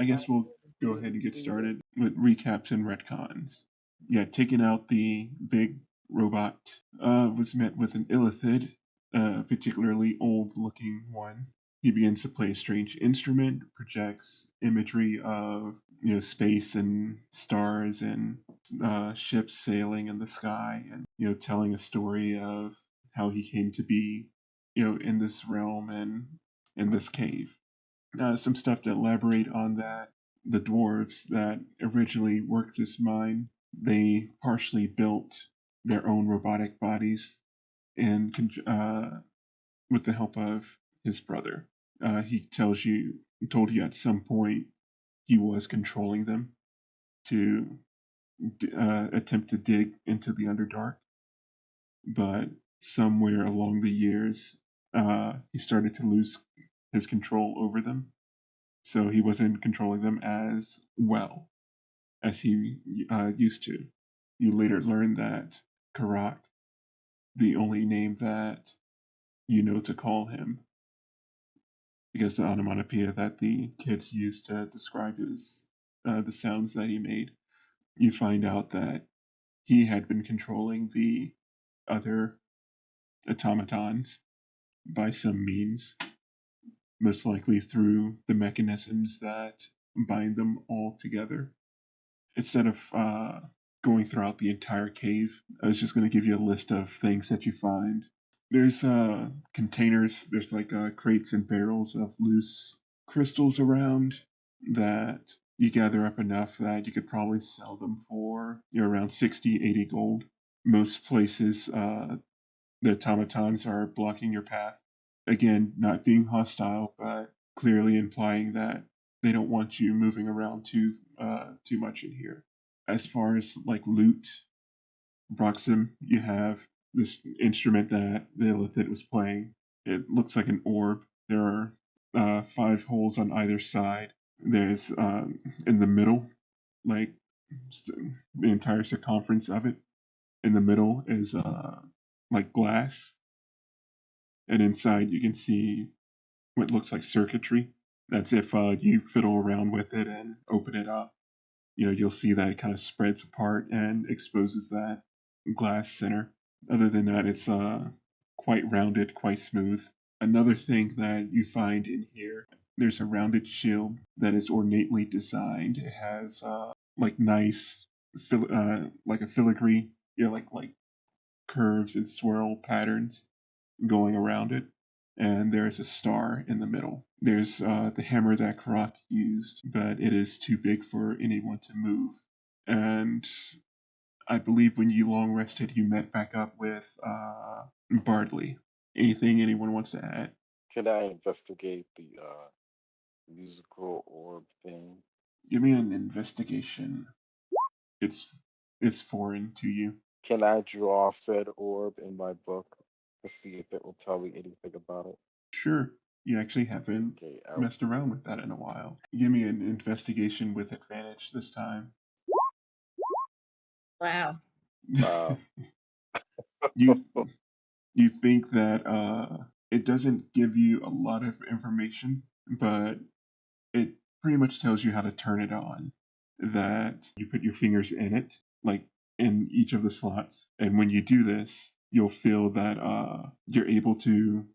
I guess we'll go ahead and get started with recaps and retcons. Yeah, taking out the big robot was met with an illithid, a particularly old-looking one. He begins to play a strange instrument, projects imagery of space and stars and ships sailing in the sky, and telling a story of how he came to be in this realm and in this cave. Some stuff to elaborate on that. The dwarves that originally worked this mine, they partially built their own robotic bodies and with the help of his brother. He told you at some point he was controlling them to attempt to dig into the Underdark, but somewhere along the years, he started to lose his control over them. So he wasn't controlling them as well as he used to. You later learn that Karak, the only name that you know to call him, because the onomatopoeia that the kids used to describe the sounds that he made, you find out that he had been controlling the other automatons by some means, most likely through the mechanisms that bind them all together. Instead of going throughout the entire cave, I was just going to give you a list of things that you find. There's containers, there's like crates and barrels of loose crystals around that you gather up enough that you could probably sell them for around 60, 80 gold. Most places, the automatons are blocking your path. Again, not being hostile, but clearly implying that they don't want you moving around too much in here. As far as like loot, Broxim, you have this instrument that the illithid was playing. It looks like an orb. There are 5 holes on either side. There's in the middle, like the entire circumference of it. In the middle is like glass, and inside you can see what looks like circuitry. That's if you fiddle around with it and open it up. You'll see that it kind of spreads apart and exposes that glass center. Other than that, it's quite rounded, quite smooth. Another thing that you find in here, there's a rounded shield that is ornately designed. It has like nice, like a filigree, like curves and swirl patterns going around it. And there's a star in the middle. There's the hammer that Karak used, but it is too big for anyone to move. And I believe when you long rested, you met back up with Bardley. Anything anyone wants to add? Can I investigate the musical orb thing? Give me an investigation. It's foreign to you. Can I draw said orb in my book to see if it will tell me anything about it? Sure. You actually haven't messed around with that in a while. Give me an investigation with advantage this time. Wow. You think that it doesn't give you a lot of information, but it pretty much tells you how to turn it on. That you put your fingers in it, like in each of the slots, and when you do this, you'll feel that you're able to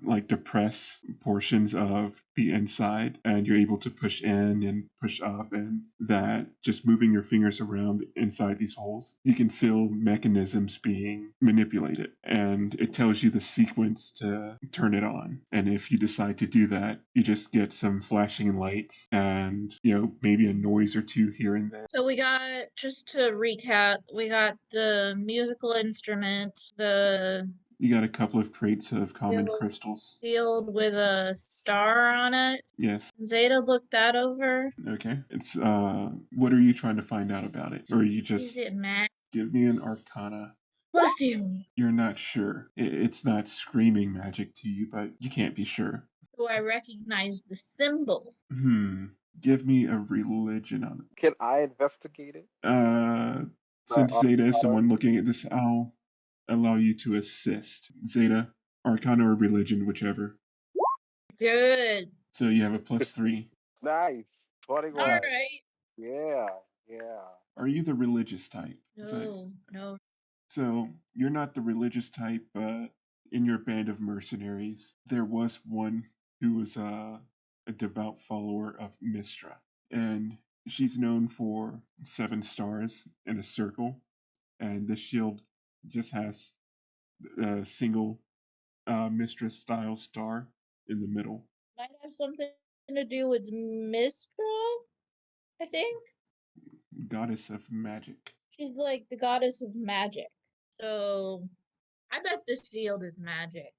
like depress portions of the inside, and you're able to push in and push up, and that just moving your fingers around inside these holes, you can feel mechanisms being manipulated, and it tells you the sequence to turn it on. And if you decide to do that, you just get some flashing lights and maybe a noise or two here and there. So we got, just to recap, we got the musical instrument, You got a couple of crates of common crystals. Field with a star on it. Yes. Zaida looked that over. Okay. It's what are you trying to find out about it? Or you just Is it magic? Give me an arcana. Bless you. You're not sure. It's not screaming magic to you, but you can't be sure. Do I recognize the symbol? Give me a religion on it. Can I investigate it? Since Zaida is the one looking at this, I'll allow you to assist. Zaida, arcana or religion, whichever. Good. So you have a +3. Nice. All 21. right. Yeah, yeah. Are you the religious type? No. So you're not the religious type, but in your band of mercenaries, there was one who was a devout follower of Mistra, and she's known for 7 stars in a circle, and the shield just has a single Mistra style star in the middle. Might have something to do with Mistral, I think. Goddess of magic. She's like the goddess of magic. So I bet this field is magic.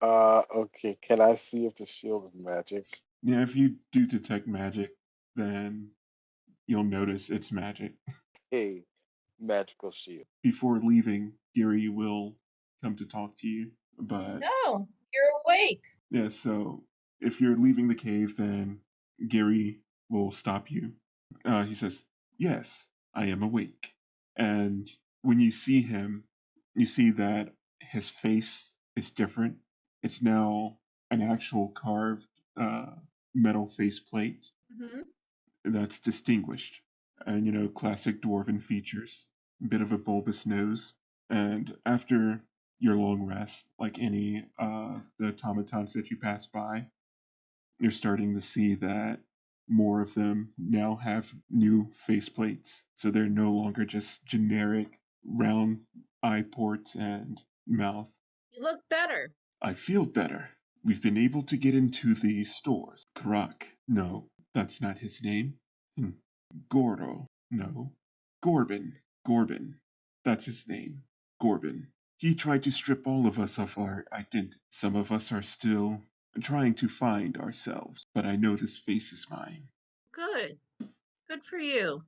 Okay. Can I see if the shield is magic? Yeah, if you do detect magic, then you'll notice it's magic. Hey, magical shield. Before leaving, Gary will come to talk to you. But No, you're awake. yeah, so if you're leaving the cave, then Gary will stop you. He says, "Yes, I am awake." And when you see him, you see that his face is different. It's now an actual carved metal faceplate Mm-hmm. that's distinguished. And, classic dwarven features, a bit of a bulbous nose. And after your long rest, like any of the automatons that you pass by, you're starting to see that more of them now have new faceplates. So they're no longer just generic round eye ports and mouth. You look better. I feel better. We've been able to get into the stores. Karak. No, that's not his name. Goro. No. Gorbin. Gorbin. That's his name. Gorbin. He tried to strip all of us of our identity. Some of us are still trying to find ourselves, but I know this face is mine. Good. Good for you.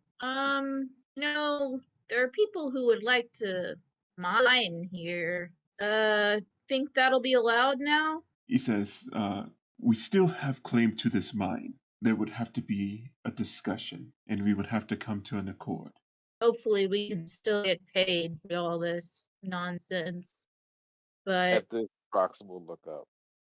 There are people who would like to mine here. Think that'll be allowed now? He says, we still have claim to this mine. There would have to be a discussion, and we would have to come to an accord. Hopefully we can still get paid for all this nonsense. But At this Broxim will look up.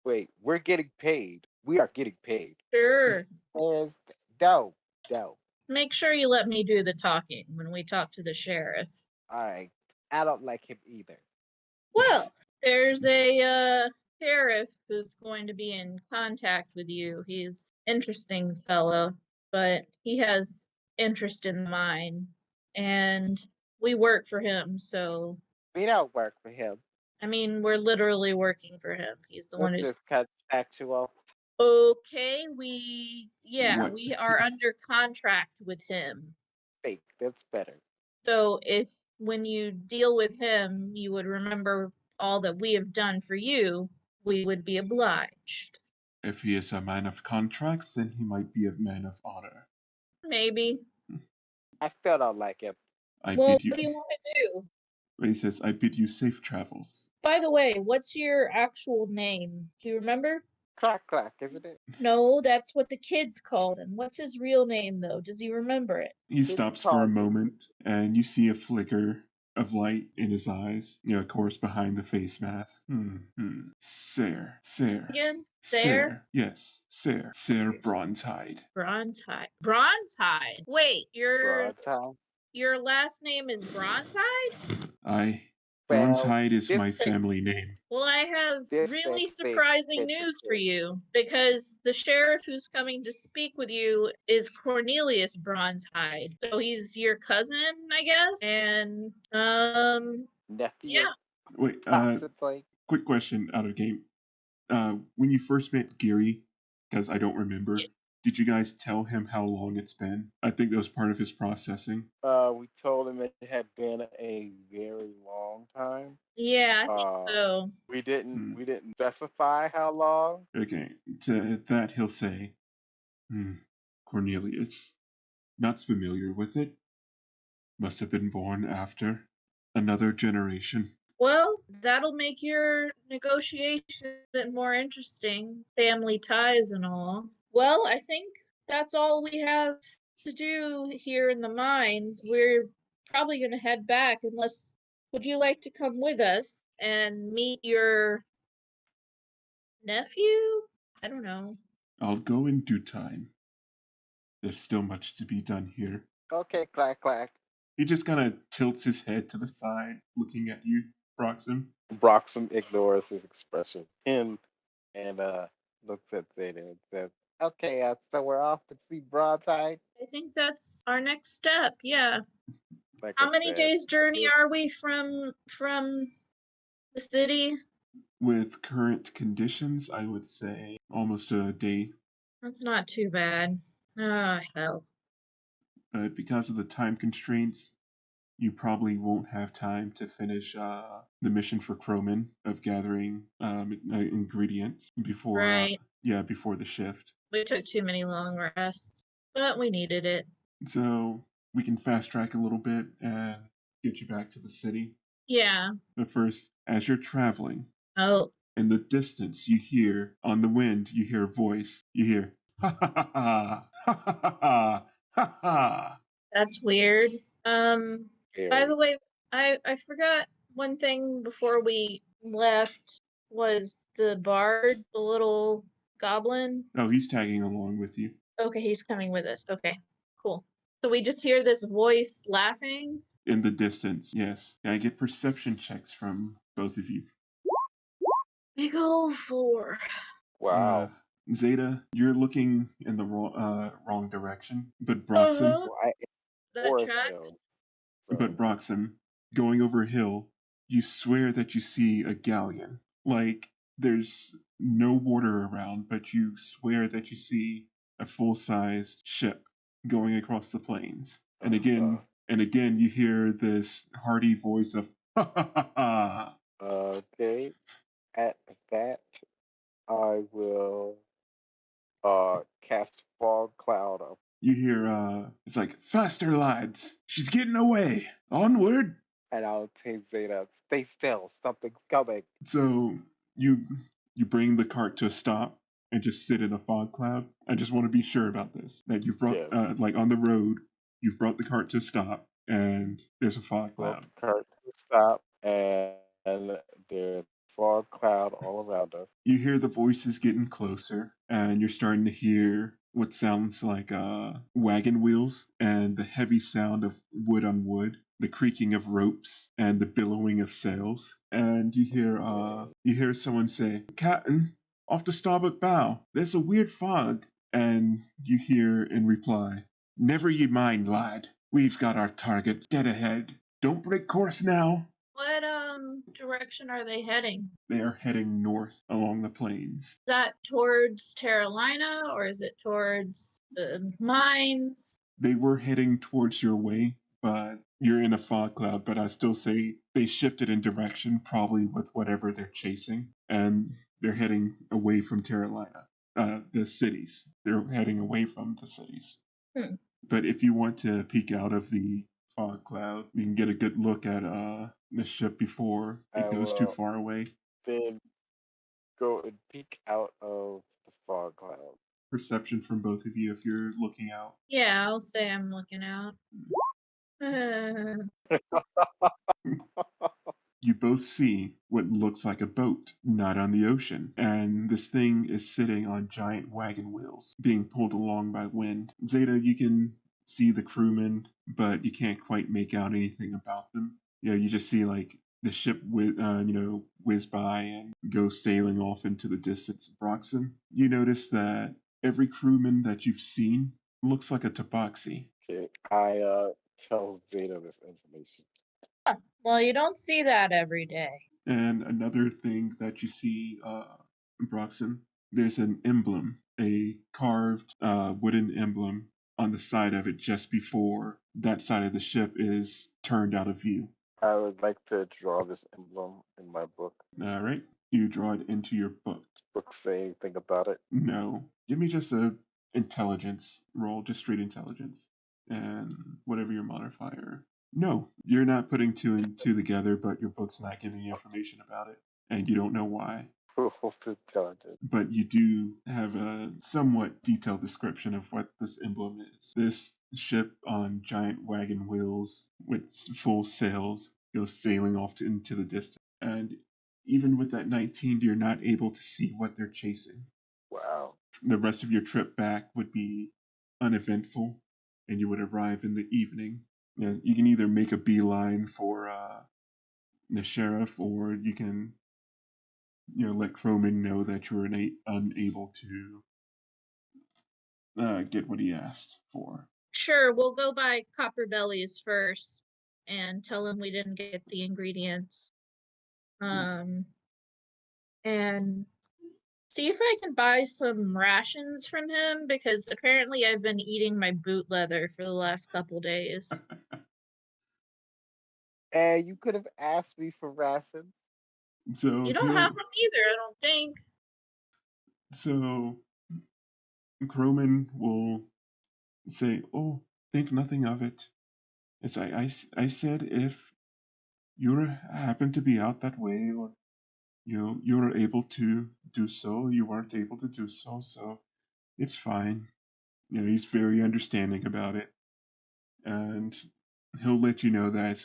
Wait, we're getting paid. We are getting paid. sure, And dope, dope. make sure you let me do the talking when we talk to the sheriff. Alright. I don't like him either. Well, there's a sheriff who's going to be in contact with you. He's interesting fellow, but he has interest in mine, and we work for him. So, We don't work for him. I mean, we're literally working for him. He's the one This who's is contractual. okay. What? We are under contract with him. Fake. That's better. So if when you deal with him, you would remember all that we have done for you, we would be obliged. If he is a man of contracts, then he might be a man of honor. Maybe. I still don't like him. I Well, bid you. what do you want to do? He says, I bid you safe travels. By the way, what's your actual name? Do you remember? Clack clack, isn't it? No, that's what the kids called him. What's his real name, though? Does he remember it? He stops for a moment, and you see a flicker of light in his eyes, of course, behind the face mask. Ser. Again? Ser. Yes, Ser. Ser Bronzehide. Bronzehide. Bronzehide. Wait, Broadtime. your last name is Bronzehide? Bronzehide is this my thing- family name. Well, I have This really thing surprising fits news the for you because the sheriff who's coming to speak with you is Cornelius Bronzehide. So he's your cousin, I guess. And nephew. yeah. Wait, Possibly. quick question out of game. When you first met Gary, because I don't remember, did you guys tell him how long it's been? I think that was part of his processing. We told him it had been a very long time. Yeah, I think so. We didn't specify how long. Okay, to that he'll say, Cornelius, not familiar with it. Must have been born after another generation. Well, that'll make your negotiation a bit more interesting. Family ties and all. Well, I think that's all we have to do here in the mines. We're probably going to head back unless would you like to come with us and meet your nephew? I don't know. I'll go in due time. there's still much to be done here. Okay, clack clack. He just kind of tilts his head to the side, looking at you, Broxim. Broxim ignores his expression and looks at Zeta and says, "Okay, so we're off to see Broadside." I think that's our next step. Yeah. Like How I many said, days journey are we from the city? With current conditions, I would say almost a day. That's not too bad. Ah, hell. But because of the time constraints, you probably won't have time to finish the mission for Croman of gathering ingredients before, Right. before the shift. We took too many long rests, but we needed it. So we can fast track a little bit and get you back to the city. Yeah. But first, as you're traveling, Oh, in the distance, you hear, on the wind, you hear a voice. You hear, ha ha ha ha, ha ha ha ha, ha ha. that's weird. By Very. the way, I forgot one thing before we left was the bard, the little goblin. Oh, he's tagging along with you. Okay, he's coming with us. Okay, cool. So we just hear this voice laughing. In the distance, yes. Can I get perception checks from both of you? Big ol' 4. Wow. Zaida, you're looking in the wrong direction, but Broxim, Uh-huh. Well, That Forest tracks. Hill. but Broxim, going over a hill, you swear that you see a galleon. Like there's no water around, but you swear that you see a full-sized ship going across the plains. And again, you hear this hearty voice of ha ha ha ha. Okay. At that, I will cast fog cloud up, You hear it's like, faster lads, she's getting away. Onward. and I'll tell Zeta, "Stay still. Something's coming." So you you bring the cart to a stop and just sit in a fog cloud. I just want to be sure about this. That you've brought Yes. like on the road, you've brought the cart to a stop and there's a fog Brought cloud. the cart to a stop, and there's fog cloud all around us. You hear the voices getting closer and you're starting to hear what sounds like wagon wheels and the heavy sound of wood on wood, the creaking of ropes and the billowing of sails. And you hear someone say, "Captain, off the starboard bow, there's a weird fog." And you hear in reply, "Never ye mind, lad. We've got our target dead ahead. Don't break course now." What direction are they heading? They are heading north along the plains. Is that towards Terralina or is it towards the mines? They were heading towards your way, but you're in a fog cloud. But I still say they shifted in direction, probably with whatever they're chasing, and they're heading away from Terralina, the cities. They're heading away from the cities. Hmm. But if you want to peek out of the fog cloud, you can get a good look at the ship before it I goes too will far away. then go and peek out of the fog cloud. Perception from both of you if you're looking out. Yeah, I'll say I'm looking out. You both see what looks like a boat, not on the ocean, and this thing is sitting on giant wagon wheels, being pulled along by wind. Zeta, you can see the crewmen, but you can't quite make out anything about them. You just see like the ship whiz by and go sailing off into the distance. Broxim, you notice that every crewman that you've seen looks like a tabaxi. Okay, I tell Zeta this information. Well, you don't see that every day. And another thing that you see, Broxim, there's an emblem, a carved wooden emblem on the side of it just before that side of the ship is turned out of view. I would like to draw this emblem in my book. All right. You draw it into your book. Book say anything about it? No. Give me just a intelligence roll, just straight intelligence. And whatever your modifier. No, you're not putting two and two together, but your book's not giving you information about it, and you don't know why. Intelligence. But you do have a somewhat detailed description of what this emblem is. This ship on giant wagon wheels with full sails goes sailing off into the distance. And even with that 19, you're not able to see what they're chasing. Wow. The rest of your trip back would be uneventful, and you would arrive in the evening. You can either make a beeline for the sheriff, or you can let Croman know that you were unable to get what he asked for. Sure, we'll go by Copper Bellies first and tell him we didn't get the ingredients. And see if I can buy some rations from him, because apparently I've been eating my boot leather for the last couple days. And you could have asked me for rations. So You don't have them either, I don't think. So Croman will say, "Oh, think nothing of it. It's I said if you happen to be out that way, or you're able to do so, you weren't able to do so, so it's fine." He's very understanding about it, and he'll let you know that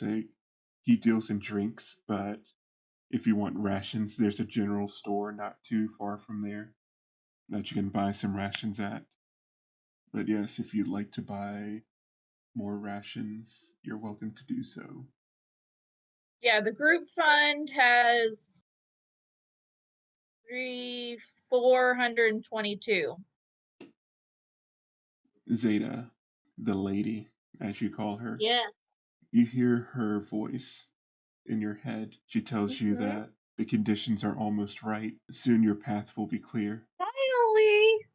he deals in drinks, but if you want rations, there's a general store not too far from there that you can buy some rations at. But yes, if you'd like to buy more rations, you're welcome to do so. Yeah, the group fund has 422. Zaida, the lady, as you call her. Yeah. You hear her voice in your head. She tells you that the conditions are almost right. Soon your path will be clear. Finally!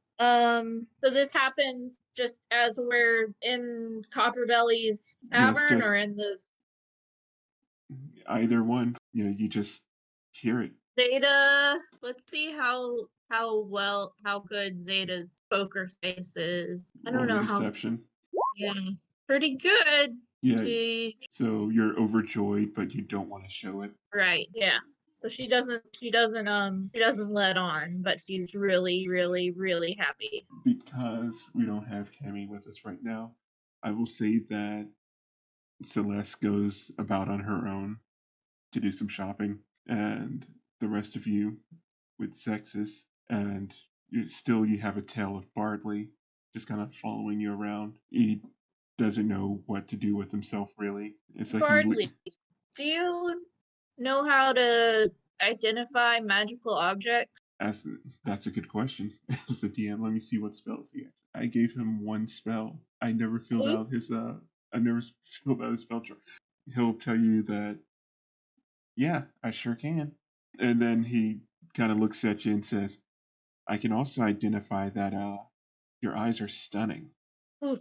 So this happens just as we're in Copperbelly's tavern, or in the... Either one. You just hear it. Zaida, let's see how good Zaida's poker face is. I don't know deception. Yeah, pretty good. Yeah. So you're overjoyed, but you don't want to show it. Right. Yeah. So she doesn't let on, but she's really, really, really happy. Because we don't have Cammy with us right now, I will say that Celeste goes about on her own to do some shopping, and the rest of you with Sexus, and you have a tale of Bardley just kind of following you around. He doesn't know what to do with himself, really. It's like Bardley, do you know how to identify magical objects? That's a good question. As the DM, let me see what spells he has. I gave him one spell. I never filled out his spell chart. He'll tell you that, yeah, I sure can. And then he kind of looks at you and says, I can also identify that your eyes are stunning. Oof.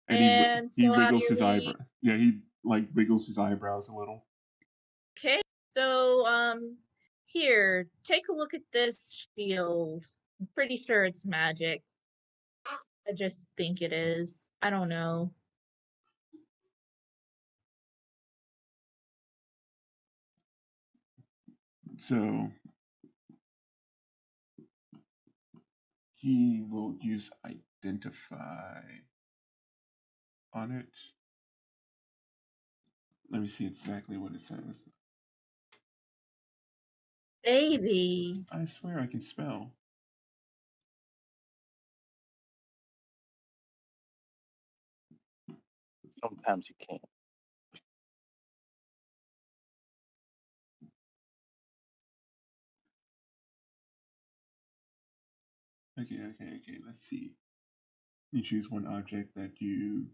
And he wiggles his eyebrow. Yeah, he wiggles his eyebrows a little. Okay, so here, take a look at this shield. I'm pretty sure it's magic. I just think it is. I don't know. So he will use identify on it. Let me see exactly what it says. Baby. I swear I can spell. Sometimes you can't. Okay. Let's see. You choose one object that you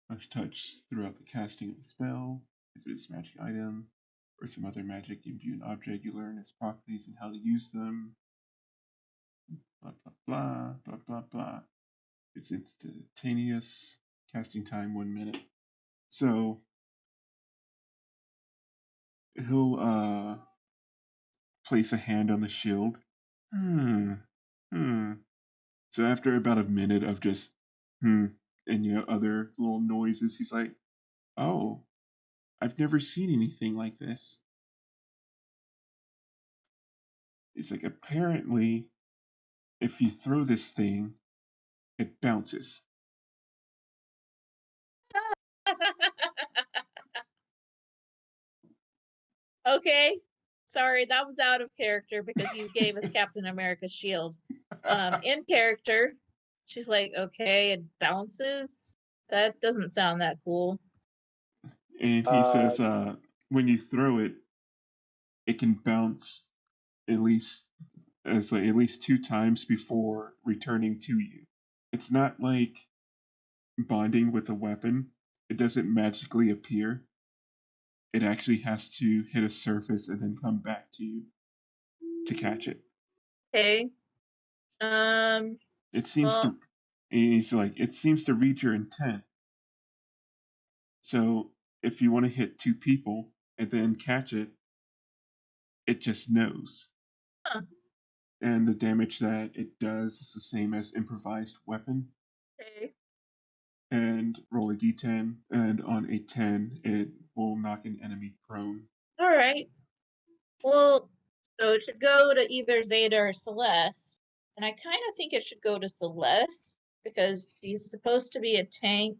must touch throughout the casting of the spell. If it is a magic item or some other magic imbue an object, you learn its properties and how to use them. Blah, blah, blah, blah, blah, blah. It's instantaneous. Casting time 1 minute. So he'll place a hand on the shield. So after about a minute of just and other little noises, he's like, "Oh, I've never seen anything like this." It's like, apparently, if you throw this thing, it bounces. Okay. Sorry, that was out of character because you gave us Captain America's shield. In character, She's like, okay, it bounces. That doesn't sound that cool. And he says, when you throw it, it can bounce at least at least 2 times before returning to you. It's not like bonding with a weapon. It doesn't magically appear. It actually has to hit a surface and then come back to you to catch it. Okay. It seems to. He's like, it seems to read your intent. So if you want to hit 2 people and then catch it, it just knows. Huh. And the damage that it does is the same as improvised weapon. Okay. And roll a d10, and on a 10, it will knock an enemy prone. All right. Well, so it should go to either Zaida or Celeste, and I kind of think it should go to Celeste because she's supposed to be a tank.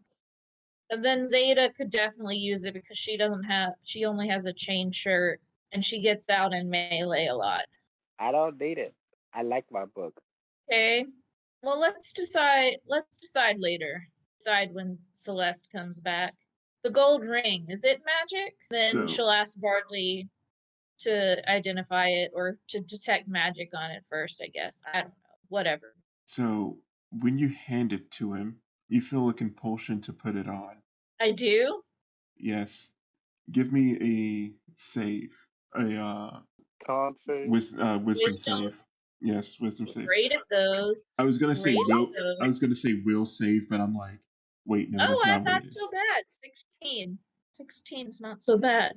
And then Zaida could definitely use it because she only has a chain shirt and she gets out in melee a lot. I don't need it. I like my book. Okay. Well, let's decide later. Decide when Celeste comes back. The gold ring, is it magic? Then she'll ask Bartley to identify it or to detect magic on it first, I guess. I don't know. Whatever. So when you hand it to him, you feel a compulsion to put it on. I do? Yes. Give me a save. A Con save? wisdom save. Yes, wisdom save. Great at those. I was gonna say Great will. at those. I was gonna say will save, but I'm like, wait, no, that's Oh, not what not it is. so bad. 16. 16's not so bad.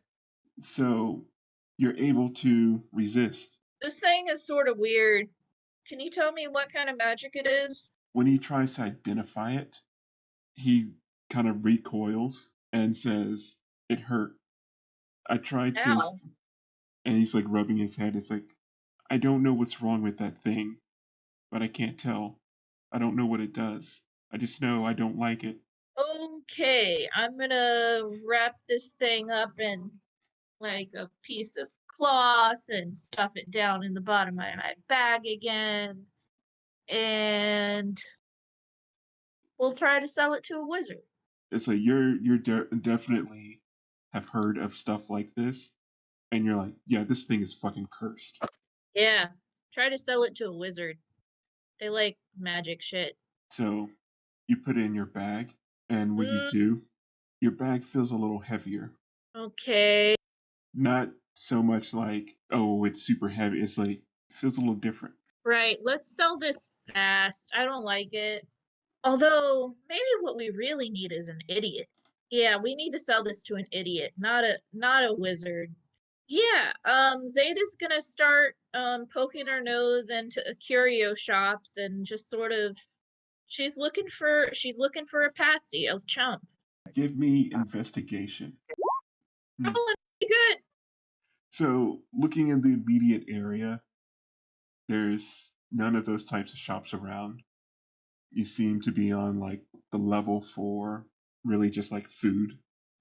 So you're able to resist. This thing is sort of weird. Can you tell me what kind of magic it is? When he tries to identify it, he kind of recoils and says, "It hurt. I tried to," Ow. and he's like rubbing his head. It's like, I don't know what's wrong with that thing, but I can't tell. I don't know what it does. I just know I don't like it. Okay, I'm gonna wrap this thing up in like a piece of cloth and stuff it down in the bottom of my bag again. And we'll try to sell it to a wizard. It's like you're definitely have heard of stuff like this, and you're like, yeah, this thing is fucking cursed. Yeah, try to sell it to a wizard. They like magic shit. So you put it in your bag, and when you do, your bag feels a little heavier. Okay. Not so much like, oh, it's super heavy. It's like, it feels a little different. Right, let's sell this fast. I don't like it. Although, maybe what we really need is an idiot. Yeah, we need to sell this to an idiot, not a wizard. Yeah, Zayda's gonna start poking her nose into curio shops and just sort of she's looking for a patsy, a chump. Give me investigation. Rolling pretty good. So, looking in the immediate area, there's none of those types of shops around. You seem to be on like the level for really just like food.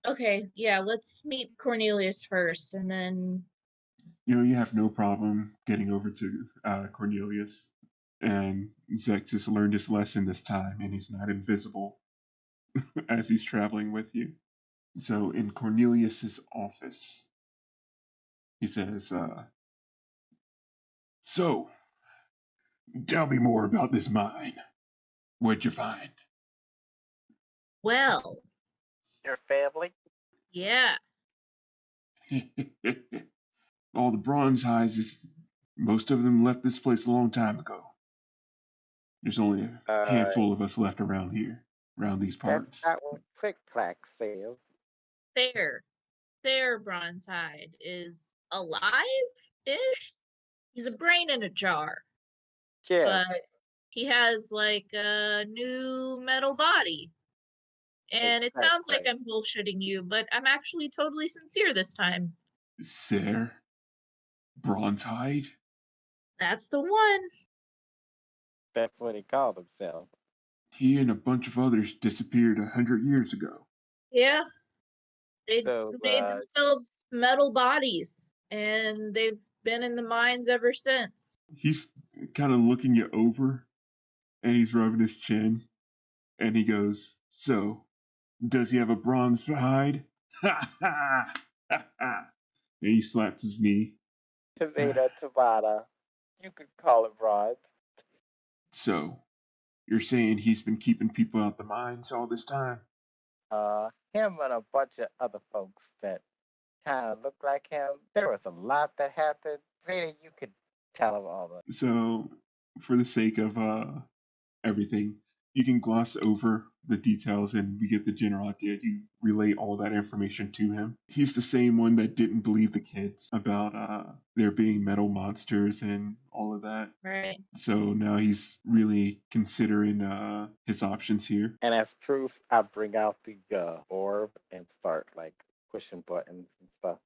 Okay, yeah, let's meet Cornelius first and then You know, you have no problem getting over to Cornelius. And Zek just learned his lesson this time, and he's not invisible as he's traveling with you. So, in Cornelius's office, he says, "So, tell me more about this mine. What'd you find?" well, Your family? yeah. All the bronze hides, most of them left this place a long time ago. There's only a handful of us left around here, around these parts. That's not what Click Clack says. Their Bronzehide is alive-ish. He's a brain in a jar, Yeah, but he has like a new metal body. And it sounds like exactly. I'm bullshitting you, but I'm actually totally sincere this time. Sir, Bronzehide? That's the one. That's what he called himself. He and a bunch of others disappeared 100 years ago. Yeah, they So, made themselves metal bodies, and they've been in the mines ever since. He's kind of looking you over, and he's rubbing his chin, and he goes, "So, does he have a bronze hide?" Ha ha ha ha! And he slaps his knee. Zaida, Tabata. You could call it broads. So, you're saying he's been keeping people out the mines all this time? Him and a bunch of other folks that kind of look like him. There was a lot that happened. Zaida, you could tell him all the. So, for the sake of everything, you can gloss over the details and we get the general idea. You relay all that information to him. He's the same one that didn't believe the kids about there being metal monsters and all of that. Right. So now he's really considering his options here. And as proof, I bring out the orb and start like pushing buttons and stuff.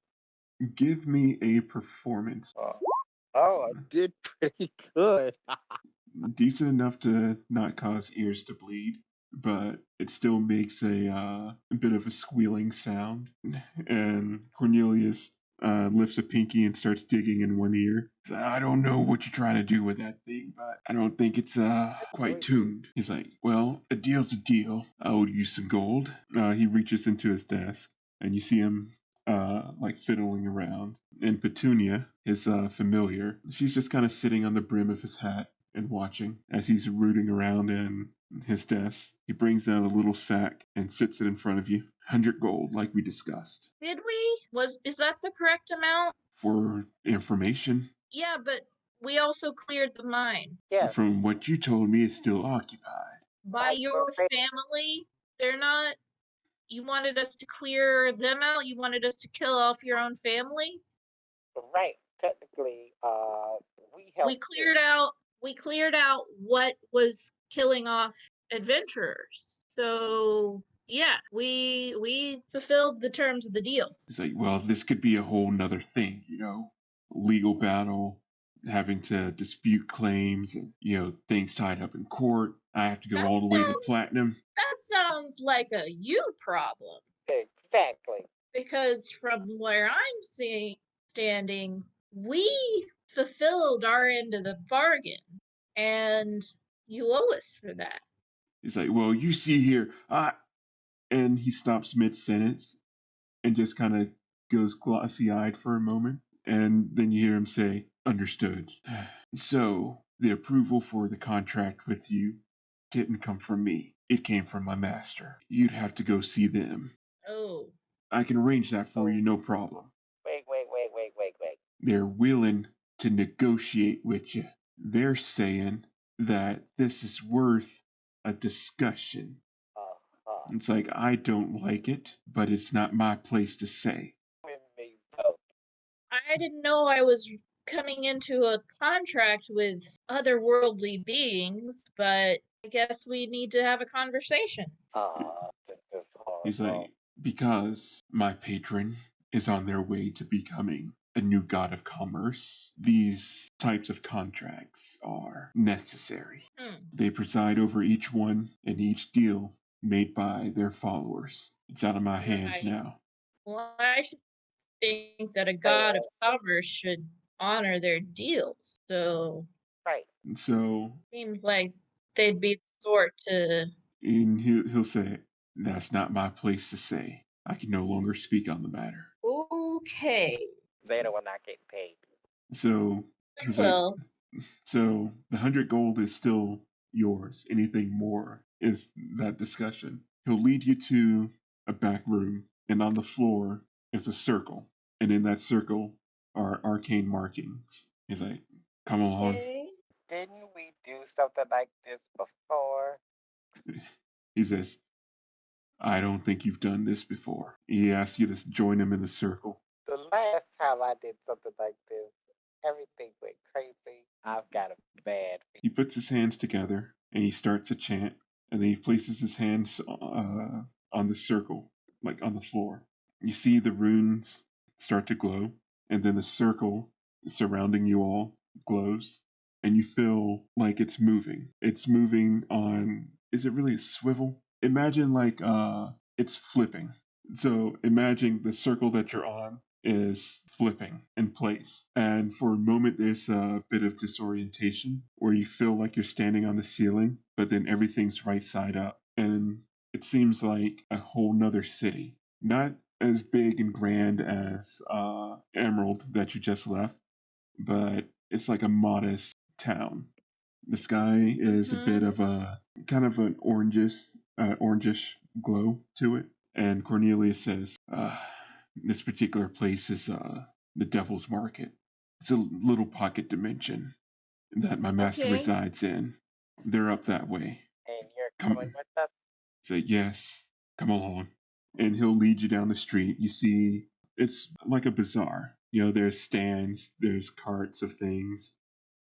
Give me a performance. Oh, I did pretty good. Decent enough to not cause ears to bleed, but it still makes a bit of a squealing sound. And Cornelius lifts a pinky and starts digging in one ear. I don't know what you're trying to do with that thing, but I don't think it's quite tuned. He's like, well, a deal's a deal. I owe you some gold. He reaches into his desk, and you see him like fiddling around. And Petunia, his familiar, she's just kind of sitting on the brim of his hat and watching as he's rooting around in his desk. He brings out a little sack and sits it in front of you. 100 gold, like we discussed. Did we? Is that the correct amount? For information. Yeah, but we also cleared the mine. Yeah. From what you told me, it's still occupied. By your family? They're not. You wanted us to clear them out? You wanted us to kill off your own family? Right. Technically, we helped. We cleared out what was killing off adventurers. So yeah, we fulfilled the terms of the deal. It's like, well, this could be a whole nother thing, legal battle, having to dispute claims, and things tied up in court. I have to go all the way to platinum. That sounds like a you problem. Exactly. Because from where I'm standing, we fulfilled our end of the bargain, and you owe us for that. He's like, well, you see here, and he stops mid-sentence and just kind of goes glossy-eyed for a moment, and then you hear him say, understood. So, the approval for the contract with you didn't come from me. It came from my master. You'd have to go see them. Oh. I can arrange that for you, no problem. Wait. They're willing to negotiate with you. They're saying that this is worth a discussion. It's like, I don't like it, but it's not my place to say. I didn't know I was coming into a contract with otherworldly beings, but I guess we need to have a conversation. He's like, because my patron is on their way to becoming a new god of commerce, these types of contracts are necessary. They preside over each one and each deal made by their followers. It's out of my hands now. Well, I should think that a god of commerce should honor their deals. So, right. So seems like they'd be the sort to. And he'll say, "That's not my place to say. I can no longer speak on the matter." Okay. Zaida will not get paid. So he's like, so the 100 gold is still yours. Anything more is that discussion. He'll lead you to a back room, and on the floor is a circle, and in that circle are arcane markings. He's like, come along. Okay. Didn't we do something like this before? He says, I don't think you've done this before. He asks you to join him in the circle. The last time I did something like this, everything went crazy. I've got a bad. He puts his hands together and he starts a chant, and then he places his hands on the circle, like on the floor. You see the runes start to glow, and then the circle surrounding you all glows, and you feel like it's moving. It's moving on. Is it really a swivel? Imagine like it's flipping. So imagine the circle that you're on is flipping in place. And for a moment, there's a bit of disorientation where you feel like you're standing on the ceiling, but then everything's right side up. And it seems like a whole nother city. Not as big and grand as Emerald that you just left, but it's like a modest town. The sky is a bit of a kind of an orangish glow to it. And Cornelius says, this particular place is the Devil's Market. It's a little pocket dimension that my master resides in. They're up that way. And you're coming with us? Say, yes, come along. And he'll lead you down the street. You see, it's like a bazaar. You know, there's stands, there's carts of things,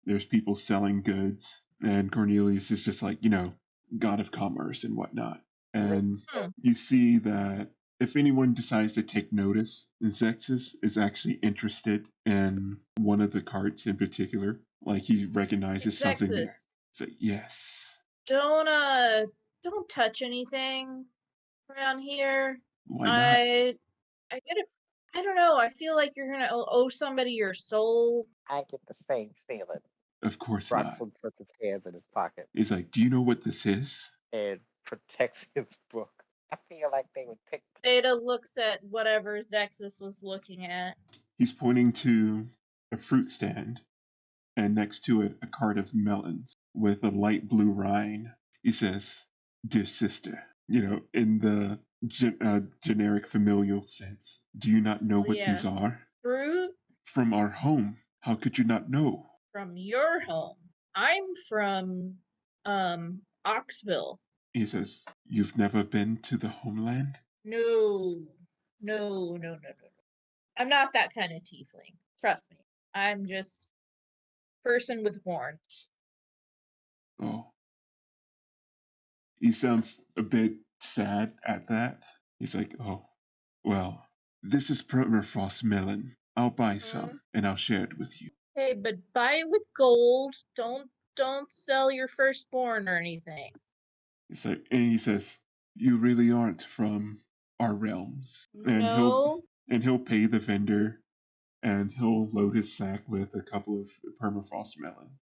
there's people selling goods. And Cornelius is just like, you know, god of commerce and whatnot. And you see that if anyone decides to take notice, Zexus is actually interested in one of the carts in particular. Like he recognizes something there. So yes. Don't touch anything around here. Why not? I don't know. I feel like you're gonna owe somebody your soul. I get the same feeling. Of course Broxim not. puts his hands in his pocket. He's like, do you know what this is? And protects his book. I feel like they would pick. Zaida looks at whatever Zexus was looking at. He's pointing to a fruit stand, and next to it, a cart of melons with a light blue rind. He says, dear sister, you know, in the generic familial sense, do you not know what these are? Fruit? From our home. How could you not know? From your home. I'm from, Oxville. He says, you've never been to the homeland? No. I'm not that kind of tiefling. Trust me. I'm just person with horns. Oh. He sounds a bit sad at that. He's like, oh, well, this is permafrost melon. I'll buy some, and I'll share it with you. Hey, but buy it with gold. Don't sell your firstborn or anything. He's like, and he says, you really aren't from our realms. And no. He'll pay the vendor, and he'll load his sack with a couple of permafrost melon.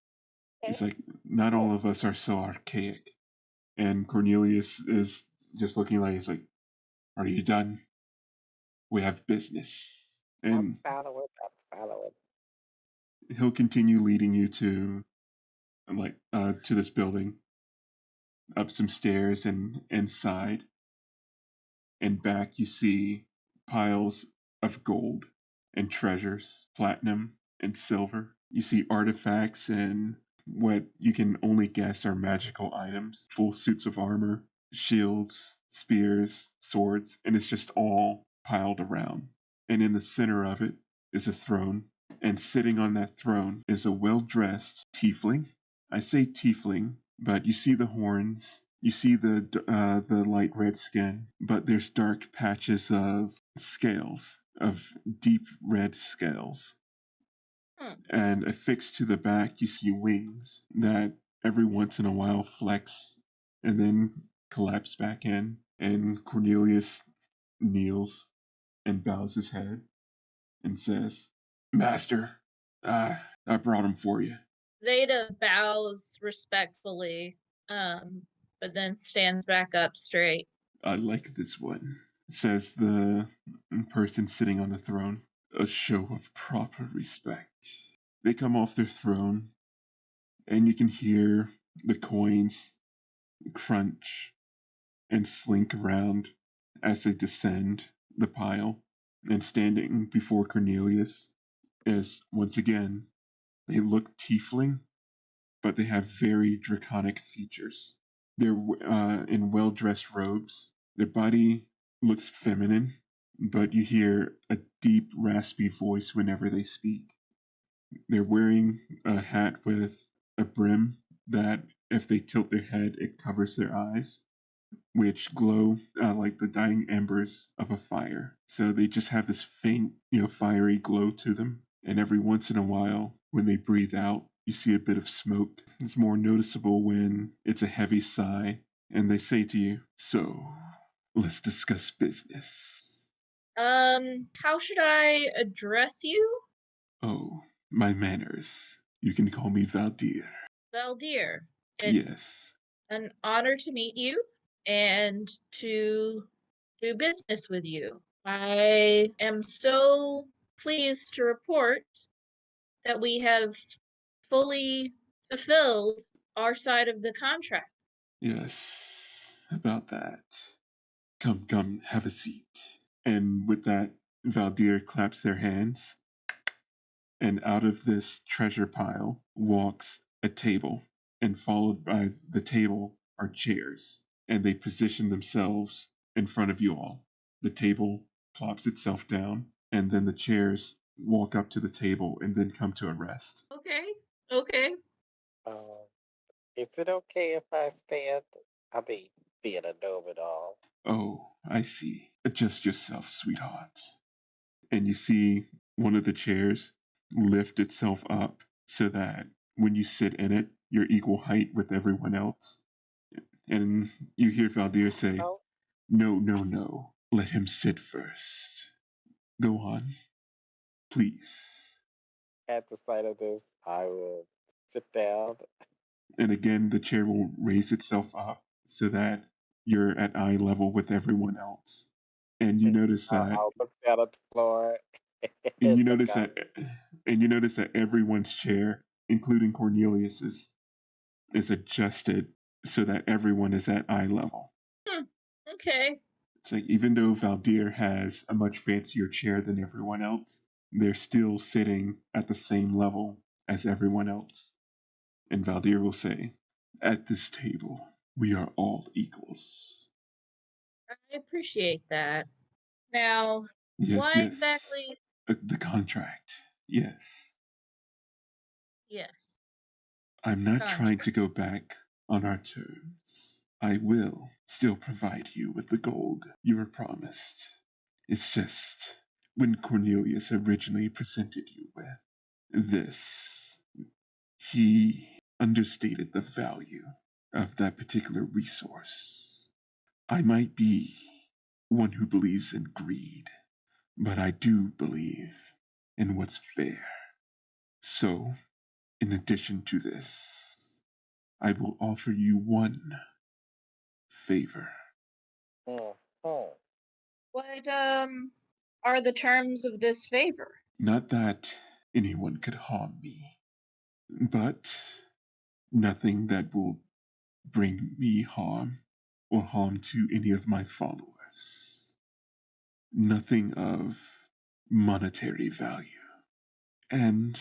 Okay. He's like, not all of us are so archaic. And Cornelius is just looking like, he's like, are you done? We have business. And I'm following. He'll continue leading you to this building, up some stairs and inside. And back you see piles of gold and treasures, platinum and silver. You see artifacts and what you can only guess are magical items, full suits of armor, shields, spears, swords, and it's just all piled around. And in the center of it is a throne, and sitting on that throne is a well-dressed tiefling. I say tiefling, but you see the horns, you see the light red skin, but there's dark patches of scales, of deep red scales. And affixed to the back, you see wings that every once in a while flex and then collapse back in. And Cornelius kneels and bows his head and says, Master, I brought him for you. Zaida bows respectfully, but then stands back up straight. I like this one, says the person sitting on the throne. A show of proper respect. They come off their throne, and you can hear the coins crunch and slink around as they descend the pile. And standing before Cornelius is, once again, they look tiefling, but they have very draconic features. They're in well-dressed robes. Their body looks feminine, but you hear a deep, raspy voice whenever they speak. They're wearing a hat with a brim that, if they tilt their head, it covers their eyes, which glow like the dying embers of a fire. So they just have this faint, fiery glow to them. And every once in a while, when they breathe out, you see a bit of smoke. It's more noticeable when it's a heavy sigh, and they say to you, so, let's discuss business. How should I address you? Oh, my manners. You can call me Valdir. Valdir. It's Yes. an honor to meet you and to do business with you. I am so pleased to report that we have fully fulfilled our side of the contract. Yes, about that. Come, have a seat. And with that, Valdir claps their hands, and out of this treasure pile walks a table, and followed by the table are chairs, and they position themselves in front of you all. The table plops itself down, and then the chairs walk up to the table and then come to a rest. Okay. Um, is it okay if I stand? I mean, being a gnome and all. Oh, I see. Adjust yourself, sweetheart. And you see one of the chairs lift itself up so that when you sit in it, you're equal height with everyone else. And you hear Valdir say, Oh, No. Let him sit first. Go on, please. at the sight of this, I will sit down. And again, the chair will raise itself up so that you're at eye level with everyone else. And you notice that I'll look down at the floor and and you look notice up. that and you notice that everyone's chair, including Cornelius's, is adjusted so that everyone is at eye level. Okay. It's like even though Valdir has a much fancier chair than everyone else, they're still sitting at the same level as everyone else. And Valdir will say, At this table, we are all equals. I appreciate that. Now, Yes, why yes. exactly? The contract. Yes. Yes, I'm not trying contract. to go back on our terms. I will still provide you with the gold you were promised. It's just when Cornelius originally presented you with this, he understated the value of that particular resource. I might be one who believes in greed, but I do believe in what's fair. So, in addition to this, I will offer you one favor. Mm-hmm. What are the terms of this favor? Not that anyone could harm me, but nothing that will bring me harm or harm to any of my followers. Nothing of monetary value. And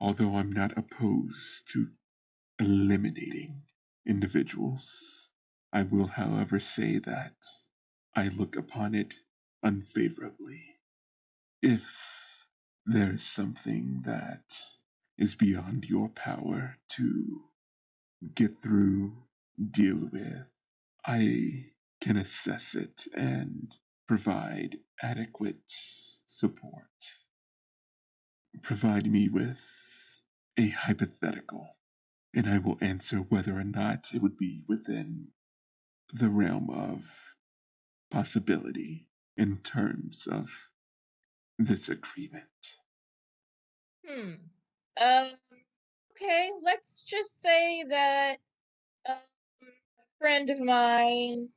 although I'm not opposed to eliminating individuals, I will, however, say that I look upon it unfavorably. If there is something that is beyond your power to get through, deal with, I can assess it and provide adequate support. Provide me with a hypothetical, and I will answer whether or not it would be within the realm of possibility in terms of this agreement. Hmm. Um. Okay. Let's just say that a friend of mine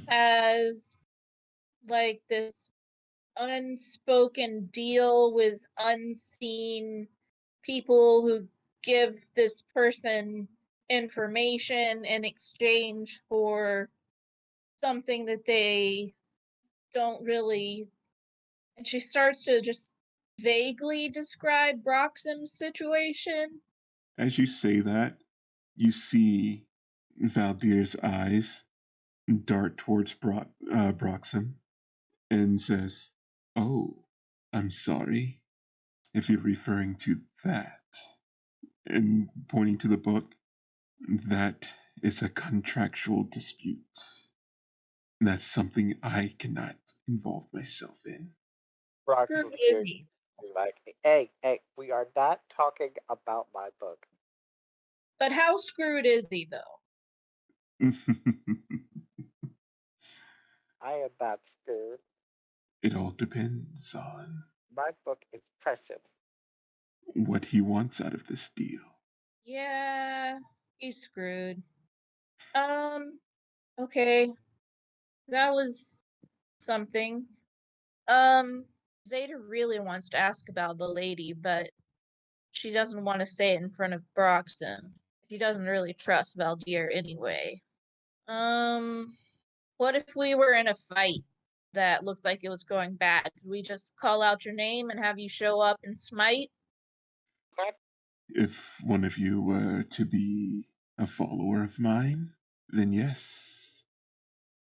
has like this unspoken deal with unseen people who give this person information in exchange for something that they don't really. And she starts to just vaguely describe Broxim's situation. As you say that, you see Valdir's eyes dart towards Broxim and says, Oh, I'm sorry if you're referring to that. And pointing to the book, that is a contractual dispute. That's something I cannot involve myself in. Brox's Screw very Izzy. like, hey, we are not talking about my book. But how screwed is he, though? I am not scared. It all depends on My book is precious. what he wants out of this deal. Yeah, he's screwed. Okay. That was something. Zaida really wants to ask about the lady, but she doesn't want to say it in front of Broxim. She doesn't really trust Valdir anyway. What if we were in a fight that looked like it was going bad? Could we just call out your name and have you show up and smite? What? If one of you were to be a follower of mine, then yes.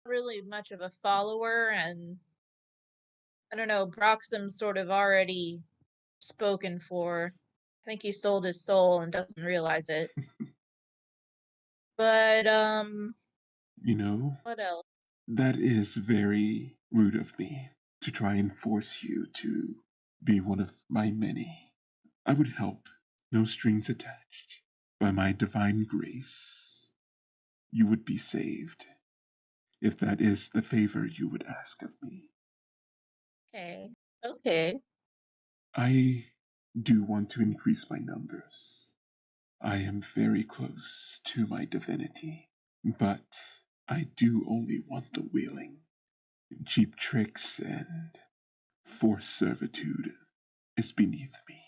Really much of a follower, and I don't know, Broxim's sort of already spoken for. I think he sold his soul and doesn't realize it. But You know, what else? that is very rude of me to try and force you to be one of my many. I would help, no strings attached. By my divine grace, you would be saved, if that is the favor you would ask of me. Okay. Okay. I do want to increase my numbers. I am very close to my divinity, but I do only want the willing. Cheap tricks and forced servitude is beneath me.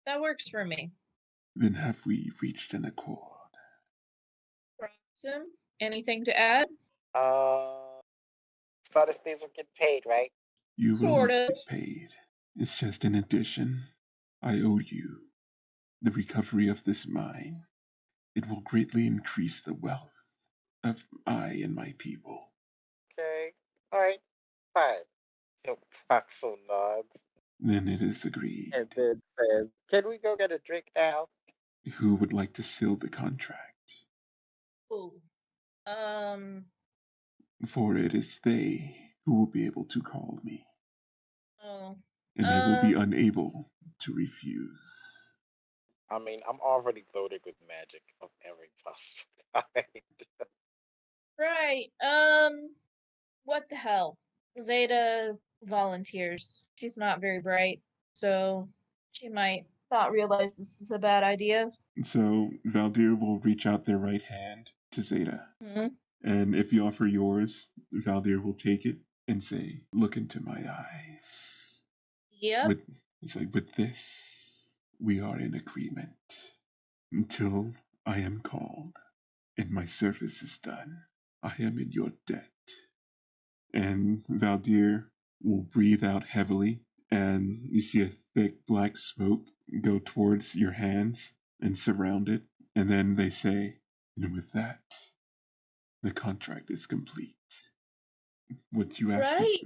That works for me. Then have we reached an accord? Broxim, anything to add? Starters fees will get paid, right? You will Sort not of. get paid. It's just an addition. I owe you the recovery of this mine. It will greatly increase the wealth of I and my people. Okay. Alright. Fine. Proxel nods Then it is agreed. and then says, "Can we go get a drink now?" Who would like to seal the contract? Ooh. For it is they who will be able to call me, Oh. and I will be unable to refuse. I mean, I'm already loaded with magic of every possible kind. Right. What the hell? Zeta volunteers. She's not very bright, so she might not realize this is a bad idea. So Valdir will reach out their right hand to Zaida. Hmm. And if you offer yours, Valdir will take it and say, "Look into my eyes." Yep. It's like, with this, we are in agreement. Until I am called and my service is done, I am in your debt. And Valdir will breathe out heavily, and you see a thick black smoke go towards your hands and surround it. And then they say, and with that, the contract is complete. What you ask Right.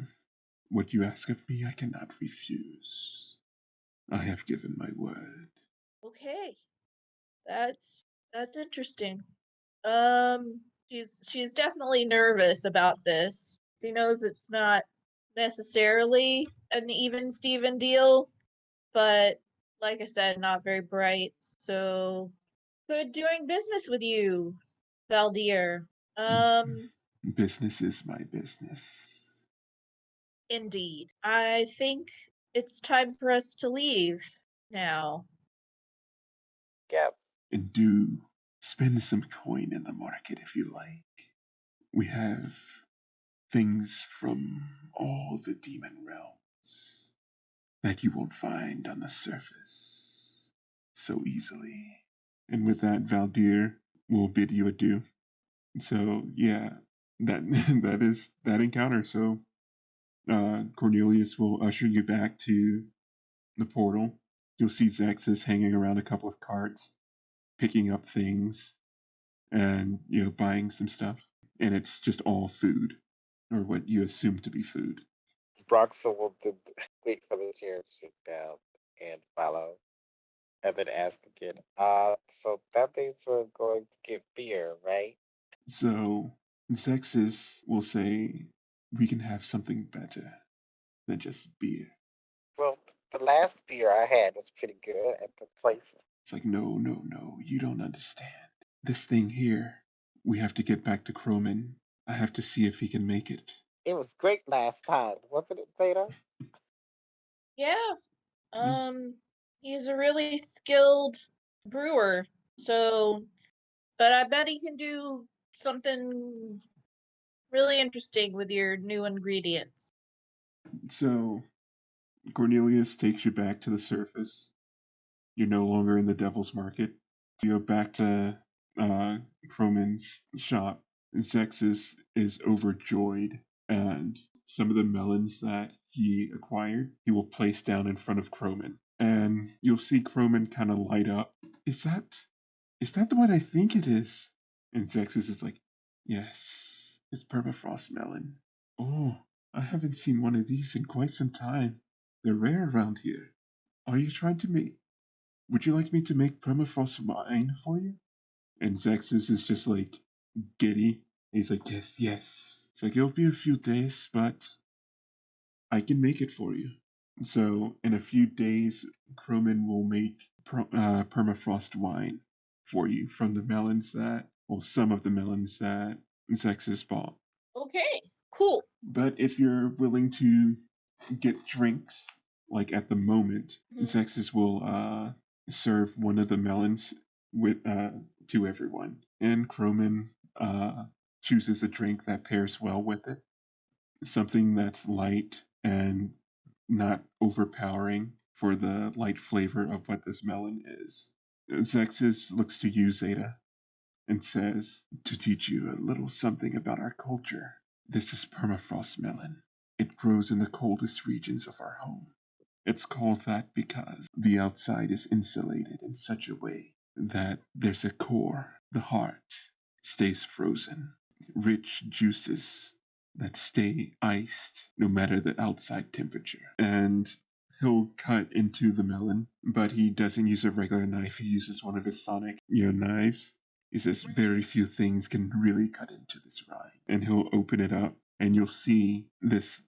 of me, I cannot refuse. I have given my word. Okay. That's interesting. She's definitely nervous about this. She knows it's not necessarily an even Steven deal, but like I said, not very bright. So good doing business with you, Valdir. Business is my business. Indeed. I think it's time for us to leave now. Yep. And do spend some coin in the market if you like. We have things from all the demon realms that you won't find on the surface so easily. And with that, Valdir will bid you adieu. So yeah, that that is that encounter. So Cornelius will usher you back to the portal. You'll see Zexus hanging around a couple of carts, picking up things, and buying some stuff. And it's just all food, or what you assume to be food. Broxel will wait for the chair to sit down and follow. And then ask again, so that means we're going to get beer, right? So Zexus will say, "We can have something better than just beer." Well, the last beer I had was pretty good at the place. It's like, no, you don't understand. This thing here, we have to get back to Croman. I have to see if he can make it. It was great last time, wasn't it, Zaida? Yeah. Mm. He's a really skilled brewer. So, but I bet he can do something really interesting with your new ingredients. So Cornelius takes you back to the surface. You're no longer in the Devil's Market. You go back to Croman's shop. Zexus is overjoyed, and some of the melons that he acquired, he will place down in front of Croman. And you'll see Croman kind of light up. Is that what I think it is? And Zexus is like, yes, it's permafrost melon. Oh, I haven't seen one of these in quite some time. They're rare around here. Are you trying to make... Would you like me to make permafrost wine for you? And Zexus is just like giddy. He's like, yes, yes. It's like, it'll be a few days, but I can make it for you. So in a few days, Croman will make permafrost wine for you from the melons that, well, some of the melons that Zexus bought. Okay, cool. But if you're willing to get drinks, like at the moment, Zexus will serve one of the melons with to everyone, and Croman chooses a drink that pairs well with it, something that's light and not overpowering for the light flavor of what this melon is. Zexus looks to you, Zaida, and says, to teach you a little something about our culture. This is permafrost melon. It grows in the coldest regions of our home. It's called that because the outside is insulated in such a way that there's a core, the heart, stays frozen. Rich juices that stay iced no matter the outside temperature. And he'll cut into the melon, but he doesn't use a regular knife. He uses one of his sonic, knives. He says very few things can really cut into this rind. And he'll open it up, and you'll see this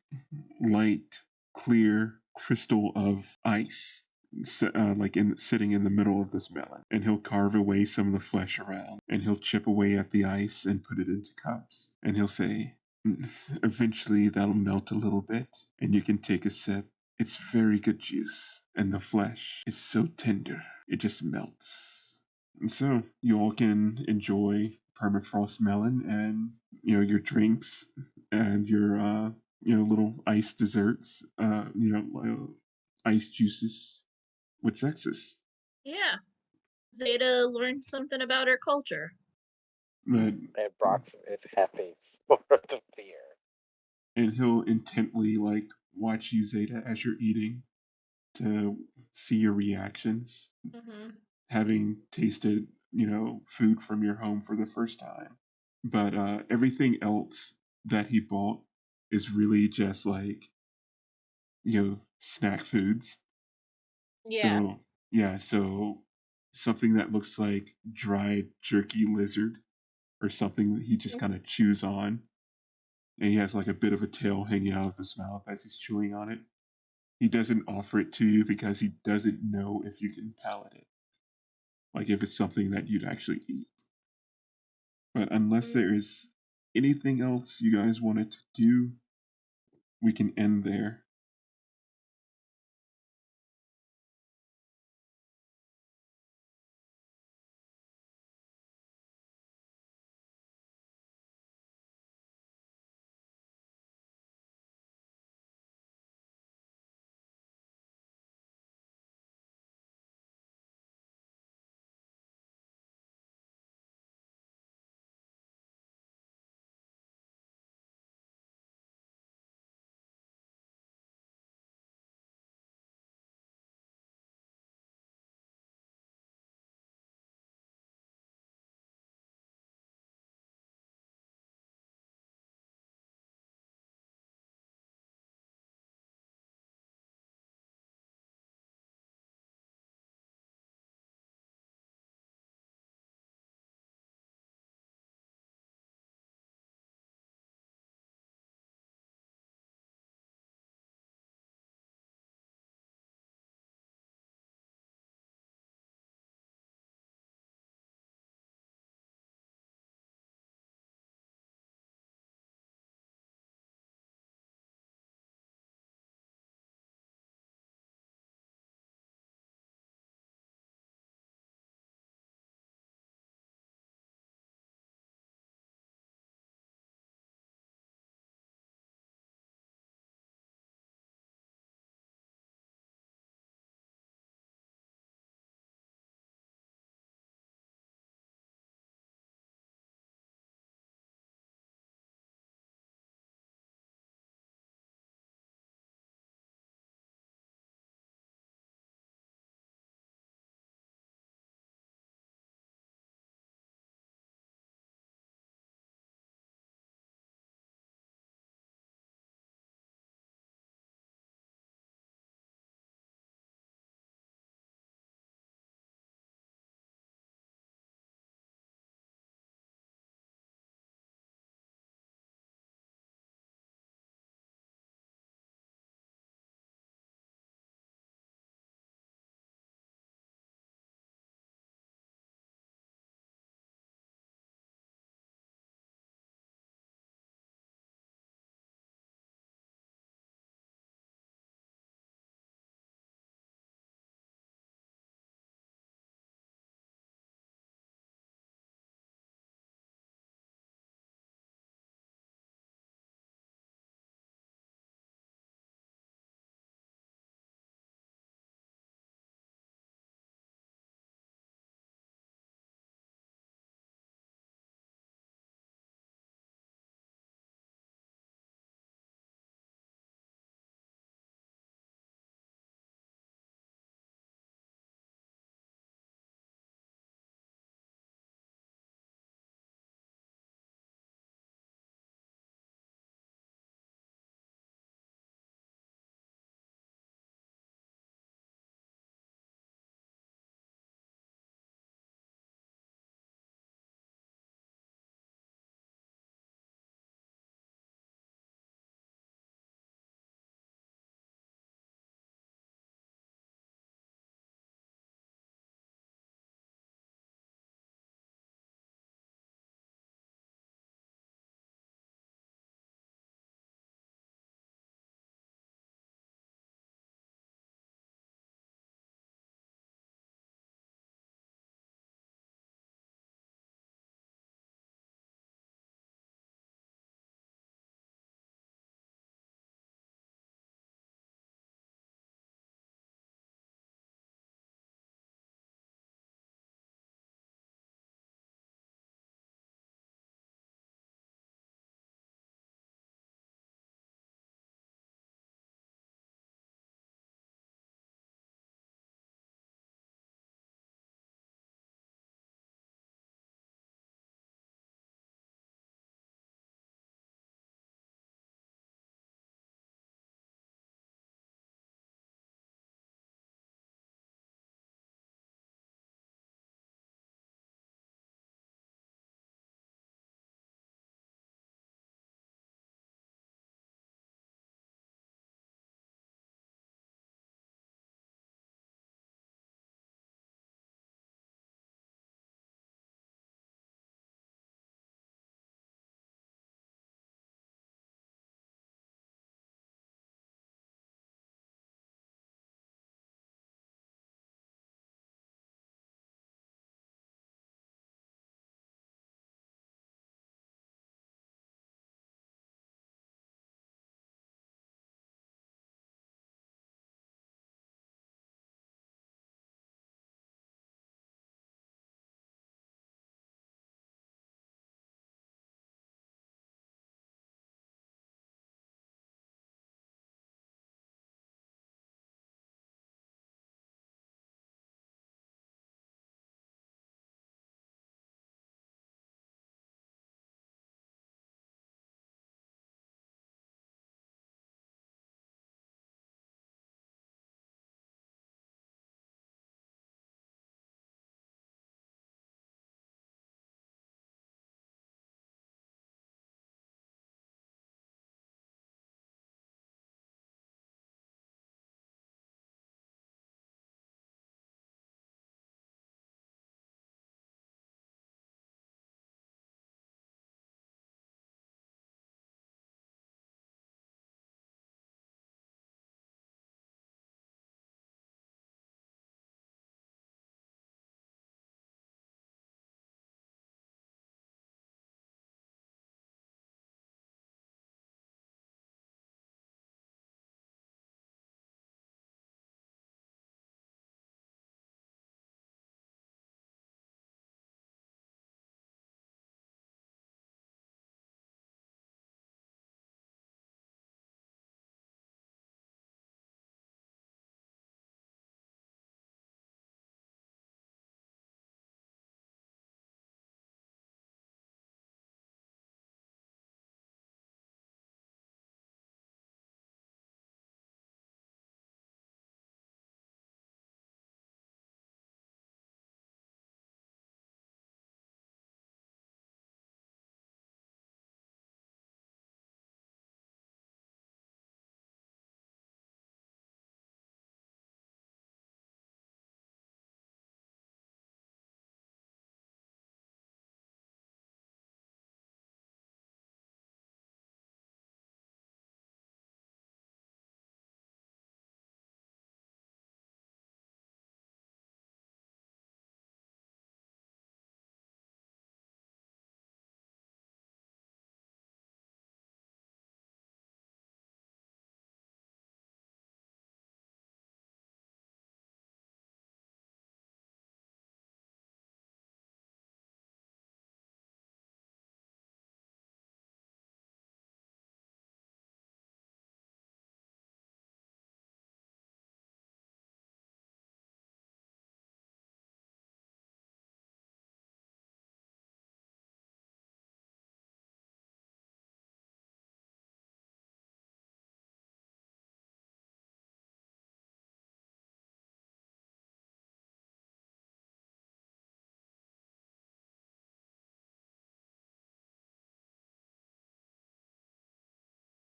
light, clear crystal of ice, sitting in the middle of this melon. And he'll carve away some of the flesh around, and he'll chip away at the ice and put it into cups. And he'll say, eventually that'll melt a little bit, and you can take a sip. It's very good juice, and the flesh is so tender, it just melts. And so you all can enjoy permafrost melon and your drinks and your little ice desserts, ice juices with Zexus. Yeah. Zeta learned something about her culture. But And Broxim is happy for the beer. and he'll intently watch you, Zeta, as you're eating to see your reactions, having tasted food from your home for the first time. But everything else that he bought is really just snack foods. Yeah. So something that looks like dried jerky lizard or something that he just kind of chews on, and he has like a bit of a tail hanging out of his mouth as he's chewing on it. He doesn't offer it to you because he doesn't know if you can palate it, like if it's something that you'd actually eat. But unless there is anything else you guys wanted to do, we can end there.